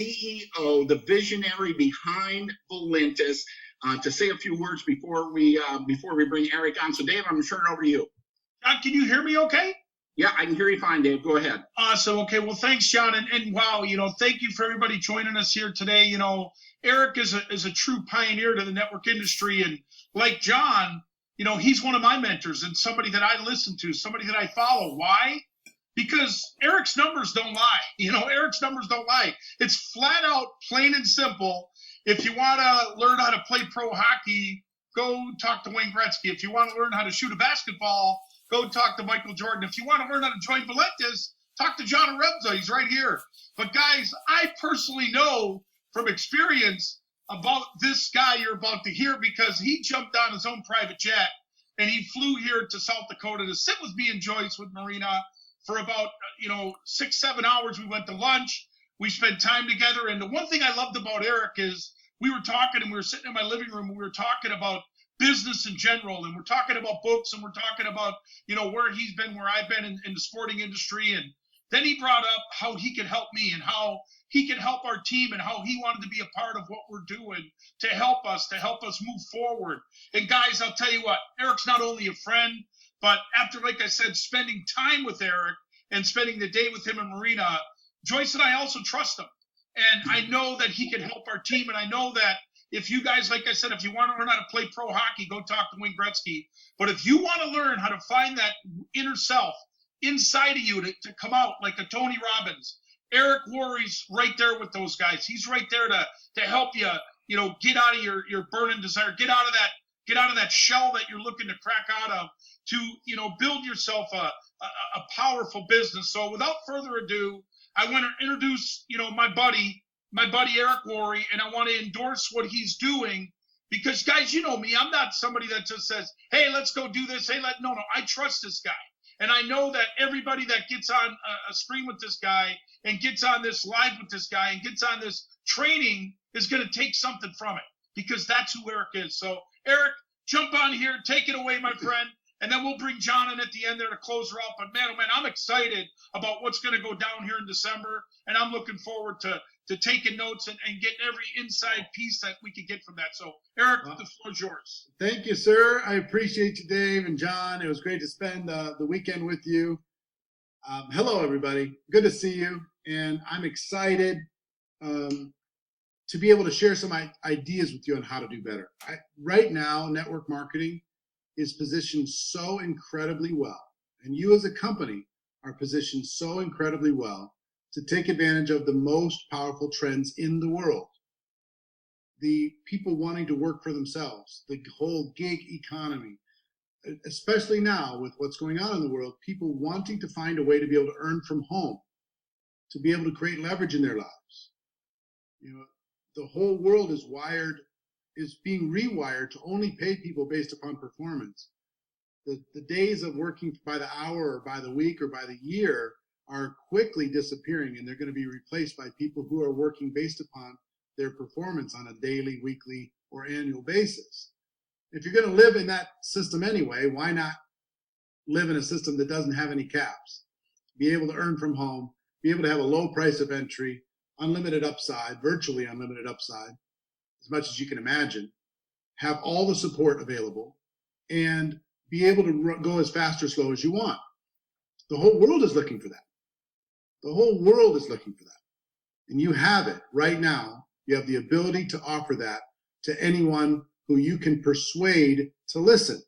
CEO, the visionary behind Valentus, to say a few words before we bring Eric on. So, Dave, I'm going to turn it over to you. John, can you hear me okay? Yeah, I can hear you fine, Dave. Go ahead. Awesome. Okay. Well, thanks, John. And wow, thank you for everybody joining us here today. Eric is a true pioneer to the network industry. And like John, he's one of my mentors and somebody that I listen to, somebody that I follow. Why? Because Eric's numbers don't lie. Eric's numbers don't lie. It's flat out, plain and simple. If you want to learn how to play pro hockey, go talk to Wayne Gretzky. If you want to learn how to shoot a basketball, go talk to Michael Jordan. If you want to learn how to join Valentus, talk to John Aremza. He's right here. But guys, I personally know from experience about this guy you're about to hear, because he jumped on his own private jet and he flew here to South Dakota to sit with me and Joyce with Marina for about 6-7 hours. We went to lunch. We spent time together. And the one thing I loved about Eric is we were talking, and we were sitting in my living room, and we were talking about business in general, and we're talking about books, and we're talking about where he's been, where I've been in the sporting industry. And then he brought up how he could help me and how he could help our team and how he wanted to be a part of what we're doing to help us move forward. And guys, I'll tell you what, Eric's not only a friend, but after, like I said, spending time with Eric and spending the day with him and Marina, Joyce and I also trust him. And I know that he can help our team. And I know that if you guys, like I said, if you want to learn how to play pro hockey, go talk to Wayne Gretzky. But if you want to learn how to find that inner self inside of you to come out like a Tony Robbins, Eric Worre's right there with those guys. He's right there to help you, get out of your burning desire, get out of that shell that you're looking to crack out of, to, build yourself a powerful business. So without further ado, I want to introduce, my buddy Eric Worre, and I want to endorse what he's doing, because guys, you know me, I'm not somebody that just says, hey, let's go do this. No, I trust this guy. And I know that everybody that gets on a screen with this guy and gets on this live with this guy and gets on this training is going to take something from it, because that's who Eric is. So Eric, jump on here, take it away, my friend. And then we'll bring John in at the end there to close her out. But man, oh man, I'm excited about what's going to go down here in December. And I'm looking forward to taking notes and getting every inside piece that we can get from that. So Eric, the floor is yours. Thank you, sir. I appreciate you, Dave and John. It was great to spend the weekend with you. Hello, everybody. Good to see you. And I'm excited to be able to share some ideas with you on how to do better. Right now, network marketing is positioned so incredibly well, and you as a company are positioned so incredibly well to take advantage of the most powerful trends in the world. The people wanting to work for themselves, the whole gig economy, especially now with what's going on in the world, people wanting to find a way to be able to earn from home, to be able to create leverage in their lives. The whole world is being rewired to only pay people based upon performance. The days of working by the hour or by the week or by the year are quickly disappearing, and they're going to be replaced by people who are working based upon their performance on a daily, weekly, or annual basis. If you're going to live in that system anyway, why not live in a system that doesn't have any caps? Be able to earn from home, be able to have a low price of entry, unlimited upside, virtually unlimited upside, as much as you can imagine, have all the support available, and be able to go as fast or slow as you want. The whole world is looking for that. The whole world is looking for that. And you have it right now. You have the ability to offer that to anyone who you can persuade to listen.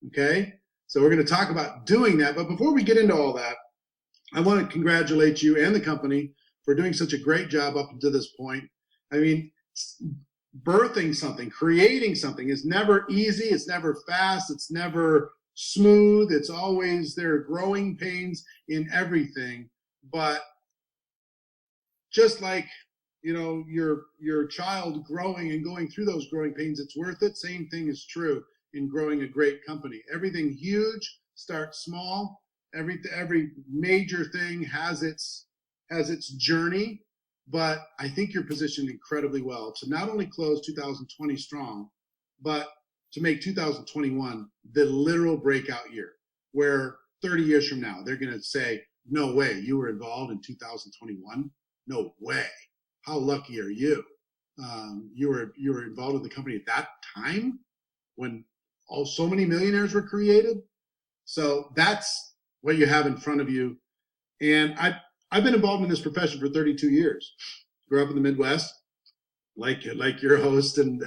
Okay? So we're going to talk about doing that. But before we get into all that, I want to congratulate you and the company for doing such a great job up until this point. I mean, birthing something, creating something is never easy. It's never fast. It's never smooth. It's always, there are growing pains in everything. But just like, your child growing and going through those growing pains, it's worth it. Same thing is true in growing a great company. Everything huge starts small. Every major thing has its journey. But I think you're positioned incredibly well to not only close 2020 strong, but to make 2021 the literal breakout year, where 30 years from now, they're going to say, no way, you were involved in 2021? No way. how lucky are you? You were involved with the company at that time when so many millionaires were created. So that's what you have in front of you. And I've been involved in this profession for 32 years. Grew up in the Midwest, like your host and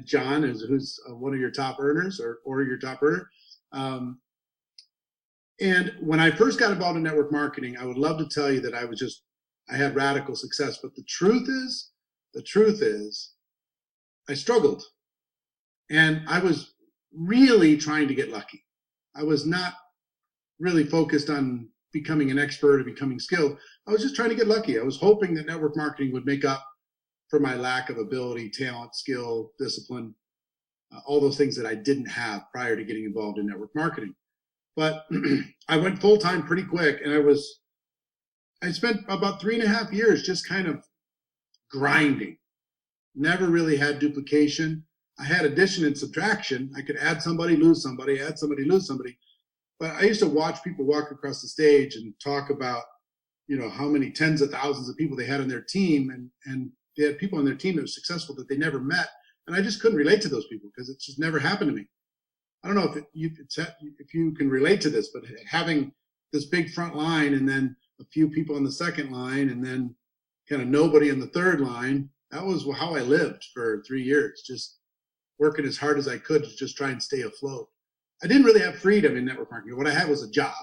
John, who's one of your top earners or your top earner. And when I first got involved in network marketing, I would love to tell you that I had radical success. But the truth is, I struggled. And I was really trying to get lucky. I was not really focused on becoming an expert or becoming skilled. I was just trying to get lucky. I was hoping that network marketing would make up for my lack of ability, talent, skill, discipline, all those things that I didn't have prior to getting involved in network marketing. But I went full time pretty quick, and I spent about 3.5 years just kind of grinding. Never really had duplication. I had addition and subtraction. I could add somebody, lose somebody, add somebody, lose somebody. But I used to watch people walk across the stage and talk about, how many tens of thousands of people they had on their team, and they had people on their team that were successful that they never met. And I just couldn't relate to those people because it just never happened to me. I don't know if you can relate to this, but having this big front line and then a few people on the second line and then kind of nobody on the third line, that was how I lived for 3 years, just working as hard as I could to just try and stay afloat. I didn't really have freedom in network marketing. What I had was a job.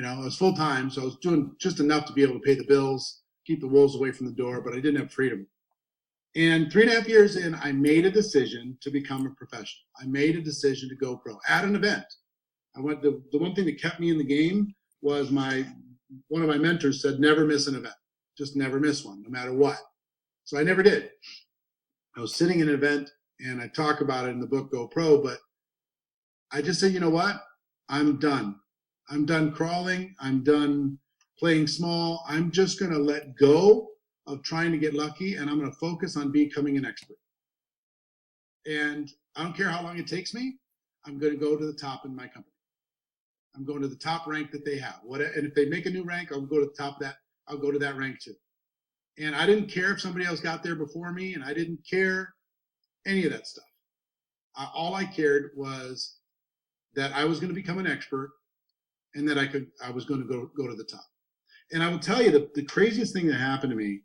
I was full time, so I was doing just enough to be able to pay the bills, keep the wolves away from the door, but I didn't have freedom. And 3.5 years in, I made a decision to become a professional. I made a decision to go pro at an event. The one thing that kept me in the game was one of my mentors said, never miss an event. Just never miss one, no matter what. So I never did. I was sitting in an event, and I talk about it in the book Go Pro, but I just said, you know what? I'm done. I'm done crawling. I'm done playing small. I'm just going to let go of trying to get lucky, and I'm going to focus on becoming an expert. And I don't care how long it takes me. I'm going to go to the top in my company. I'm going to the top rank that they have. And if they make a new rank, I'll go to the top of that. I'll go to that rank too. And I didn't care if somebody else got there before me, and I didn't care any of that stuff. All I cared was that I was going to become an expert, and that I was going to go to the top. And I will tell you the craziest thing that happened to me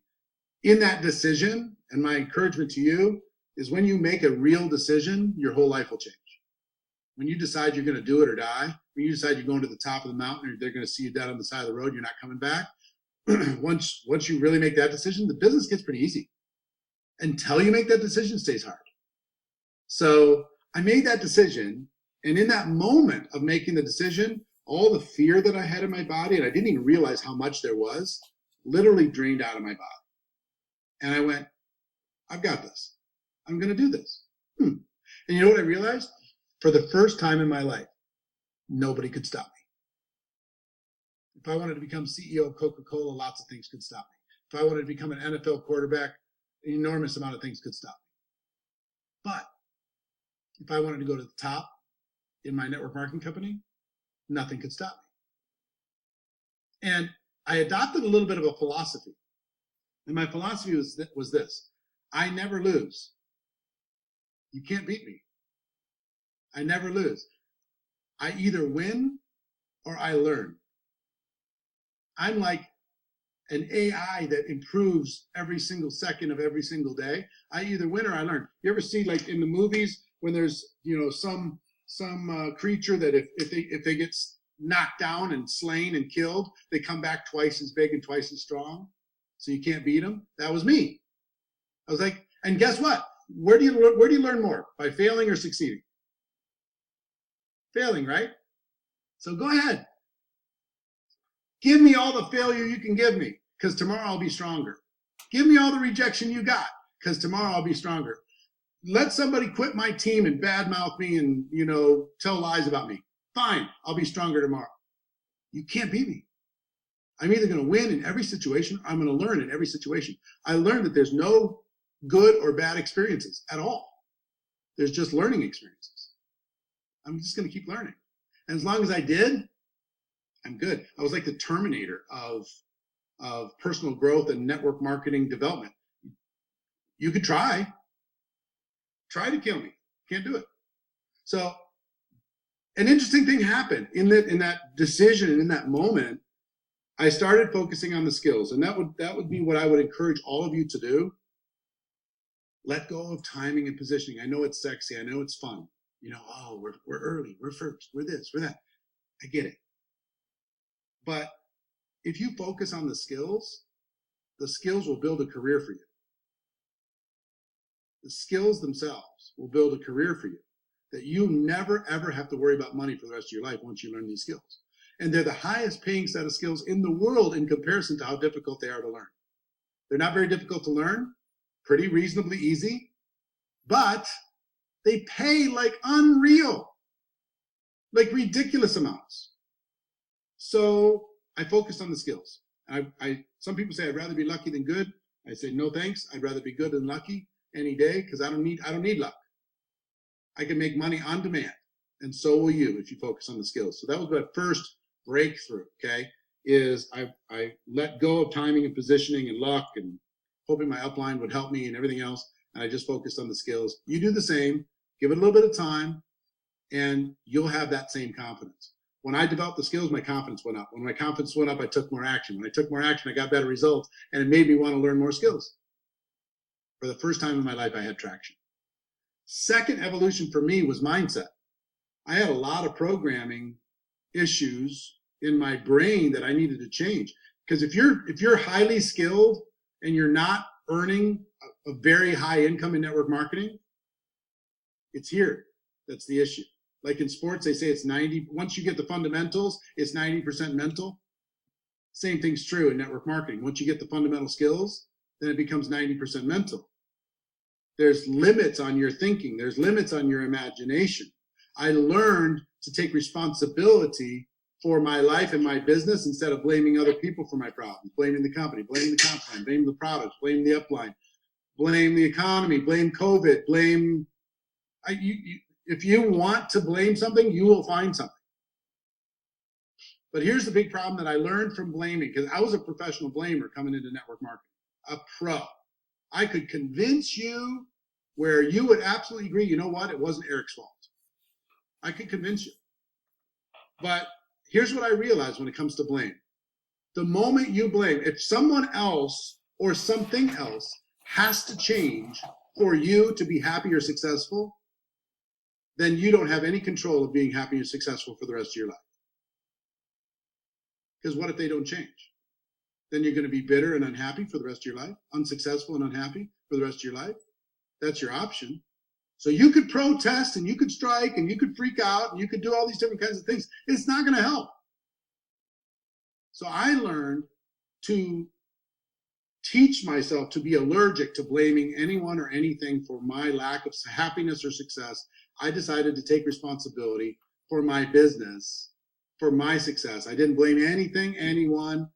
in that decision, and my encouragement to you, is when you make a real decision, your whole life will change. When you decide you're going to do it or die, when you decide you're going to the top of the mountain, or they're going to see you dead on the side of the road, you're not coming back. Once you really make that decision, the business gets pretty easy. Until you make that decision, it stays hard. So I made that decision, and in that moment of making the decision, all the fear that I had in my body, and I didn't even realize how much there was, literally drained out of my body. And I went, I've got this. I'm going to do this. And you know what I realized? For the first time in my life, nobody could stop me. If I wanted to become CEO of Coca-Cola, lots of things could stop me. If I wanted to become an NFL quarterback, an enormous amount of things could stop me. But if I wanted to go to the top in my network marketing company, nothing could stop me. And I adopted a little bit of a philosophy. And my philosophy was this: I never lose. You can't beat me. I never lose. I either win or I learn. I'm like an AI that improves every single second of every single day. I either win or I learn. You ever see, like in the movies, when there's some creature that if they get knocked down and slain and killed, they come back twice as big and twice as strong, so you can't beat them? That was me. I was like, and guess what? Where do you learn more? By failing or succeeding? Failing, right? So go ahead. Give me all the failure you can give me, because tomorrow I'll be stronger. Give me all the rejection you got, because tomorrow I'll be stronger. Let somebody quit my team and badmouth me and, tell lies about me. Fine, I'll be stronger tomorrow. You can't beat me. I'm either going to win in every situation, or I'm going to learn in every situation. I learned that there's no good or bad experiences at all. There's just learning experiences. I'm just going to keep learning. And as long as I did, I'm good. I was like the Terminator of of personal growth and network marketing development. You could try to kill me. Can't do it. So an interesting thing happened in that decision and in that moment. I started focusing on the skills, and that would be what I would encourage all of you to do. Let go of timing and positioning. I know it's sexy. I know it's fun. Oh, we're early. We're first. We're this. We're that. I get it. But if you focus on the skills will build a career for you. The skills themselves will build a career for you that you never, ever have to worry about money for the rest of your life once you learn these skills. And they're the highest paying set of skills in the world in comparison to how difficult they are to learn. They're not very difficult to learn, pretty reasonably easy, but they pay like unreal, like ridiculous amounts. So I focused on the skills. Some people say I'd rather be lucky than good. I say no thanks. I'd rather be good than lucky any day because I don't need luck. I can make money on demand, and so will you if you focus on the skills. So that was my first breakthrough. Okay, is I let go of timing and positioning and luck and hoping my upline would help me and everything else, and I just focused on the skills. You do the same. Give it a little bit of time, and you'll have that same confidence. When I developed the skills, my confidence went up. When my confidence went up, I took more action. When I took more action, I got better results, and it made me want to learn more skills. For the first time in my life, I had traction. Second evolution for me was mindset. I had a lot of programming issues in my brain that I needed to change. Because if you're highly skilled and you're not earning a very high income in network marketing, it's here. That's the issue. Like in sports, they say it's 90. Once you get the fundamentals, it's 90% mental. Same thing's true in network marketing. Once you get the fundamental skills, then it becomes 90% mental. There's limits on your thinking. There's limits on your imagination. I learned to take responsibility for my life and my business instead of blaming other people for my problems, blaming the company, blaming the comp plan, blaming the products, blaming the upline, blame the economy, blame COVID, blame. If you want to blame something, you will find something. But here's the big problem that I learned from blaming, because I was a professional blamer coming into network marketing, a pro. I could convince you where you would absolutely agree, you know what, it wasn't Eric's fault. I could convince you. But here's what I realized when it comes to blame. The moment you blame, if someone else or something else has to change for you to be happy or successful, then you don't have any control of being happy and successful for the rest of your life. Because what if they don't change? Then you're going to be bitter and unhappy for the rest of your life, unsuccessful and unhappy for the rest of your life. That's your option. So you could protest and you could strike and you could freak out and you could do all these different kinds of things. It's not going to help. So I learned to teach myself to be allergic to blaming anyone or anything for my lack of happiness or success. I decided to take responsibility for my business, for my success. I didn't blame anything, anyone.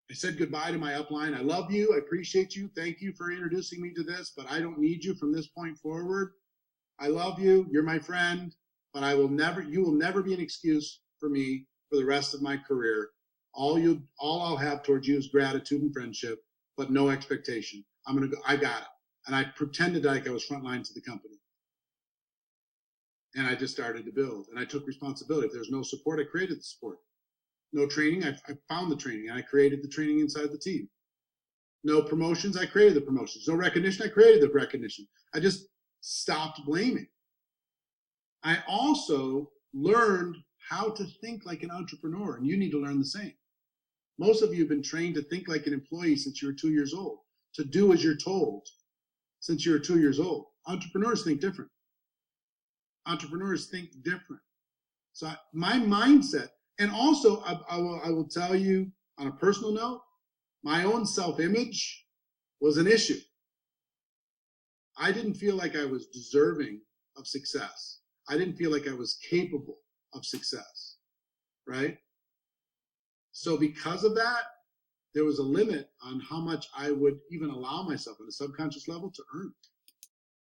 I said goodbye to my upline. I love you. I appreciate you. Thank you for introducing me to this, but I don't need you from this point forward. I love you. You're my friend, but you will never be an excuse for me for the rest of my career. All I'll have towards you is gratitude and friendship, but no expectation. I got it. And I pretended like I was frontline to the company. And I just started to build, and I took responsibility. If there's no support, I created the support. No training, I found the training, and I created the training inside the team. No promotions, I created the promotions. No recognition, I created the recognition. I just stopped blaming. I also learned how to think like an entrepreneur, and you need to learn the same. Most of you have been trained to think like an employee since you were 2 years old, to do as you're told since you were 2 years old. Entrepreneurs think different. Entrepreneurs think different. So my mindset, and also I will tell you on a personal note, my own self-image was an issue. I didn't feel like I was deserving of success. I didn't feel like I was capable of success, right? So because of that, there was a limit on how much I would even allow myself on a subconscious level to earn.